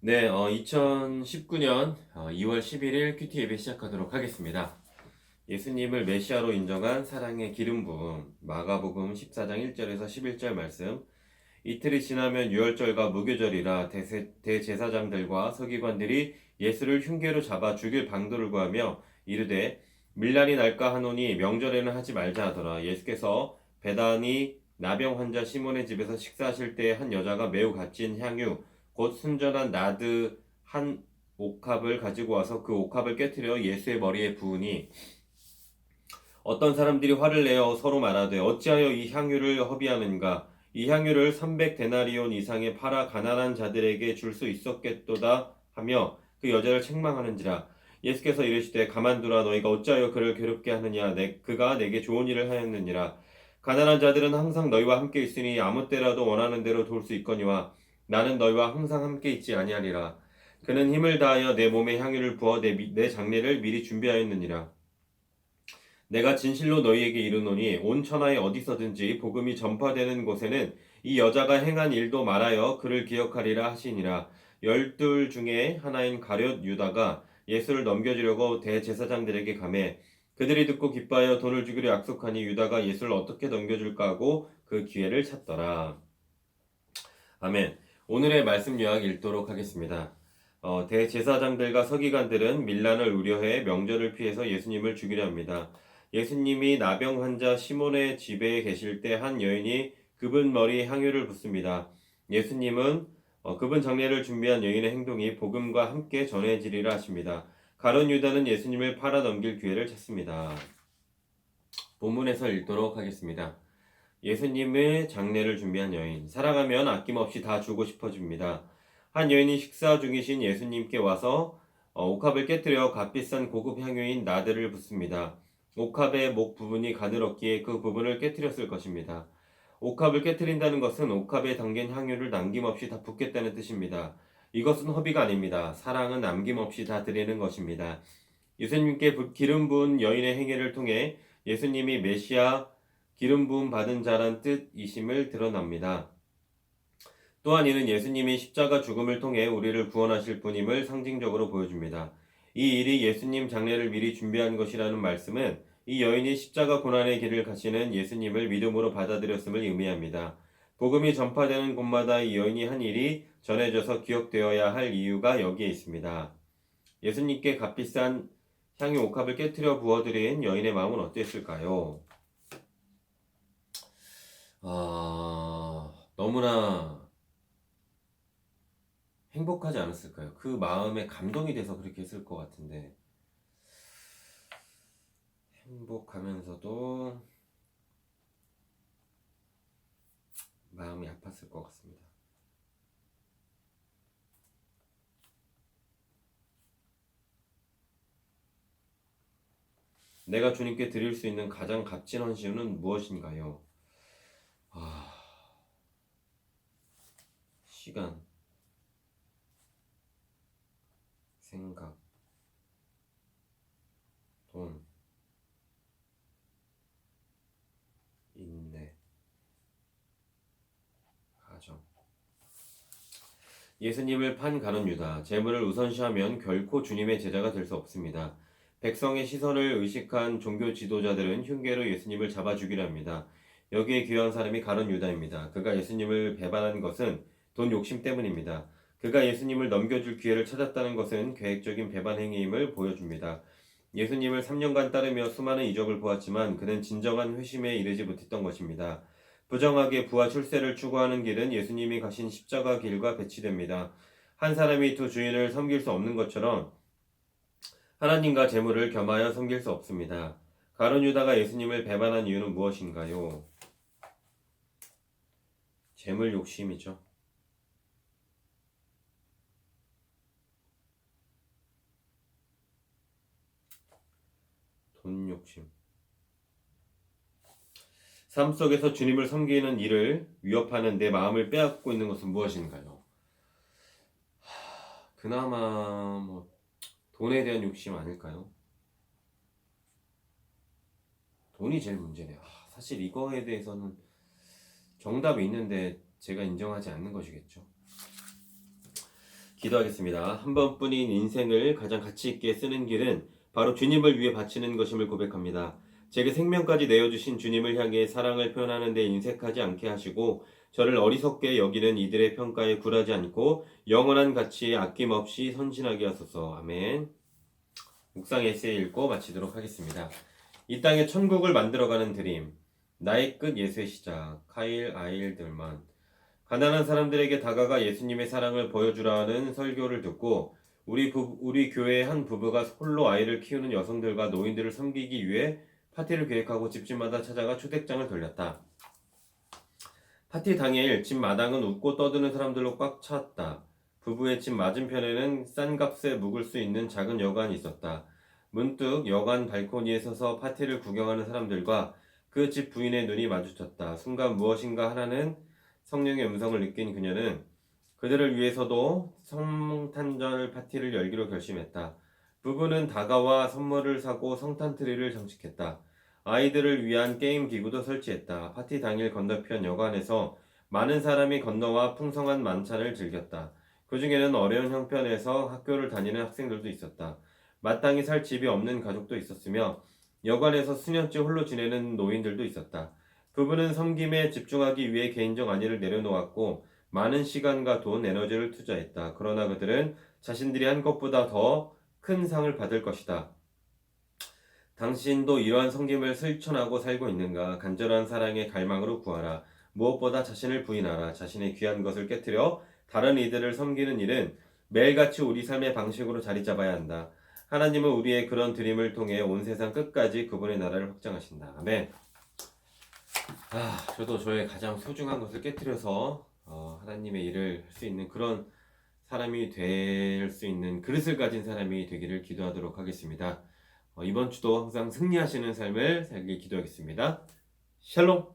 네, 2019년 2월 11일 큐티 예배 시작하도록 하겠습니다. 예수님을 메시아로 인정한 사랑의 기름 부음, 마가복음 14장 1절에서 11절 말씀. 이틀이 지나면 유월절과 무교절이라 대제사장들과 서기관들이 예수를 흉계로 잡아 죽일 방도를 구하며 이르되 밀란이 날까 하노니 명절에는 하지 말자 하더라. 예수께서 베다니 나병 환자 시몬의 집에서 식사하실 때 한 여자가 매우 값진 향유 곧 순전한 나드 한 옥합을 가지고 와서 그 옥합을 깨뜨려 예수의 머리에 부으니 어떤 사람들이 화를 내어 서로 말하되 어찌하여 이 향유를 허비하는가 이 향유를 300데나리온 이상에 팔아 가난한 자들에게 줄 수 있었겠도다 하며 그 여자를 책망하는지라. 예수께서 이르시되 가만두라. 너희가 어찌하여 그를 괴롭게 하느냐. 그가 내게 좋은 일을 하였느니라. 가난한 자들은 항상 너희와 함께 있으니 아무 때라도 원하는 대로 돌 수 있거니와 나는 너희와 항상 함께 있지 아니하리라. 그는 힘을 다하여 내 몸에 향유를 부어 내 장례를 미리 준비하였느니라. 내가 진실로 너희에게 이르노니 온 천하에 어디서든지 복음이 전파되는 곳에는 이 여자가 행한 일도 말하여 그를 기억하리라 하시니라. 열둘 중에 하나인 가룟 유다가 예수를 넘겨주려고 대제사장들에게 가매 그들이 듣고 기뻐하여 돈을 주기로 약속하니 유다가 예수를 어떻게 넘겨줄까 하고 그 기회를 찾더라. 아멘. 오늘의 말씀 요약 읽도록 하겠습니다. 대제사장들과 서기관들은 밀란을 우려해 명절을 피해서 예수님을 죽이려 합니다. 예수님이 나병 환자 시몬의 집에 계실 때 한 여인이 그분 머리에 향유를 붓습니다. 예수님은 그분 장례를 준비한 여인의 행동이 복음과 함께 전해지리라 하십니다. 가룟 유다는 예수님을 팔아 넘길 기회를 찾습니다. 본문에서 읽도록 하겠습니다. 예수님의 장례를 준비한 여인. 사랑하면 아낌없이 다 주고 싶어집니다. 한 여인이 식사 중이신 예수님께 와서 옥합을 깨뜨려 값비싼 고급 향유인 나드를 붓습니다. 옥합의 목 부분이 가늘었기에 그 부분을 깨뜨렸을 것입니다. 옥합을 깨뜨린다는 것은 옥합에 담긴 향유를 남김없이 다 붓겠다는 뜻입니다. 이것은 허비가 아닙니다. 사랑은 남김없이 다 드리는 것입니다. 예수님께 기름 부은 여인의 행위를 통해 예수님이 메시아 기름 부음 받은 자란 뜻이심을 드러납니다. 또한 이는 예수님이 십자가 죽음을 통해 우리를 구원하실 분임을 상징적으로 보여줍니다. 이 일이 예수님 장례를 미리 준비한 것이라는 말씀은 이 여인이 십자가 고난의 길을 가시는 예수님을 믿음으로 받아들였음을 의미합니다. 복음이 전파되는 곳마다 이 여인이 한 일이 전해져서 기억되어야 할 이유가 여기에 있습니다. 예수님께 값비싼 향유 옥합을 깨뜨려 부어드린 여인의 마음은 어땠을까요? 너무나 행복하지 않았을까요? 그 마음에 감동이 돼서 그렇게 했을 것 같은데, 행복하면서도 마음이 아팠을 것 같습니다. 내가 주님께 드릴 수 있는 가장 값진 헌신은 무엇인가요? 시간, 생각, 돈, 인내, 가정. 예수님을 판 가룟 유다, 재물을 우선시하면 결코 주님의 제자가 될 수 없습니다. 백성의 시선을 의식한 종교 지도자들은 흉계로 예수님을 잡아 죽이려 합니다. 여기에 귀한 사람이 가룟 유다입니다. 그가 예수님을 배반한 것은 돈 욕심 때문입니다. 그가 예수님을 넘겨줄 기회를 찾았다는 것은 계획적인 배반 행위임을 보여줍니다. 예수님을 3년간 따르며 수많은 이적을 보았지만 그는 진정한 회심에 이르지 못했던 것입니다. 부정하게 부와 출세를 추구하는 길은 예수님이 가신 십자가 길과 배치됩니다. 한 사람이 두 주인을 섬길 수 없는 것처럼 하나님과 재물을 겸하여 섬길 수 없습니다. 가룟 유다가 예수님을 배반한 이유는 무엇인가요? 재물 욕심이죠. 돈 욕심. 삶 속에서 주님을 섬기는 일을 위협하는 내 마음을 빼앗고 있는 것은 무엇인가요? 그나마 돈에 대한 욕심 아닐까요? 돈이 제일 문제네요. 사실 이거에 대해서는 정답이 있는데 제가 인정하지 않는 것이겠죠. 기도하겠습니다. 한 번뿐인 인생을 가장 가치 있게 쓰는 길은 바로 주님을 위해 바치는 것임을 고백합니다. 제게 생명까지 내어주신 주님을 향해 사랑을 표현하는 데 인색하지 않게 하시고 저를 어리석게 여기는 이들의 평가에 굴하지 않고 영원한 가치에 아낌없이 선신하게 하소서. 아멘. 묵상 에세이 읽고 마치도록 하겠습니다. 이 땅에 천국을 만들어가는 드림. 나의 끝 예수의 시작. 카일 아일들만. 가난한 사람들에게 다가가 예수님의 사랑을 보여주라 하는 설교를 듣고 우리 교회의 한 부부가 홀로 아이를 키우는 여성들과 노인들을 섬기기 위해 파티를 계획하고 집집마다 찾아가 초대장을 돌렸다. 파티 당일 집 마당은 웃고 떠드는 사람들로 꽉 찼다. 부부의 집 맞은편에는 싼 값에 묵을 수 있는 작은 여관이 있었다. 문득 여관 발코니에 서서 파티를 구경하는 사람들과 그 집 부인의 눈이 마주쳤다. 순간 무엇인가 하나는 성령의 음성을 느낀 그녀는 그들을 위해서도 성탄절 파티를 열기로 결심했다. 부부는 다가와 선물을 사고 성탄 트리를 장식했다. 아이들을 위한 게임 기구도 설치했다. 파티 당일 건너편 여관에서 많은 사람이 건너와 풍성한 만찬을 즐겼다. 그 중에는 어려운 형편에서 학교를 다니는 학생들도 있었다. 마땅히 살 집이 없는 가족도 있었으며 여관에서 수년째 홀로 지내는 노인들도 있었다. 부부는 섬김에 집중하기 위해 개인적 안위를 내려놓았고 많은 시간과 돈, 에너지를 투자했다. 그러나 그들은 자신들이 한 것보다 더 큰 상을 받을 것이다. 당신도 이러한 섬김을 실천하고 살고 있는가? 간절한 사랑의 갈망으로 구하라. 무엇보다 자신을 부인하라. 자신의 귀한 것을 깨뜨려 다른 이들을 섬기는 일은 매일같이 우리 삶의 방식으로 자리 잡아야 한다. 하나님은 우리의 그런 드림을 통해 온 세상 끝까지 그분의 나라를 확장하신다. 아멘. 저도 저의 가장 소중한 것을 깨뜨려서 하나님의 일을 할 수 있는 그런 사람이 될 수 있는 그릇을 가진 사람이 되기를 기도하도록 하겠습니다. 이번 주도 항상 승리하시는 삶을 살길 기도하겠습니다. 샬롬!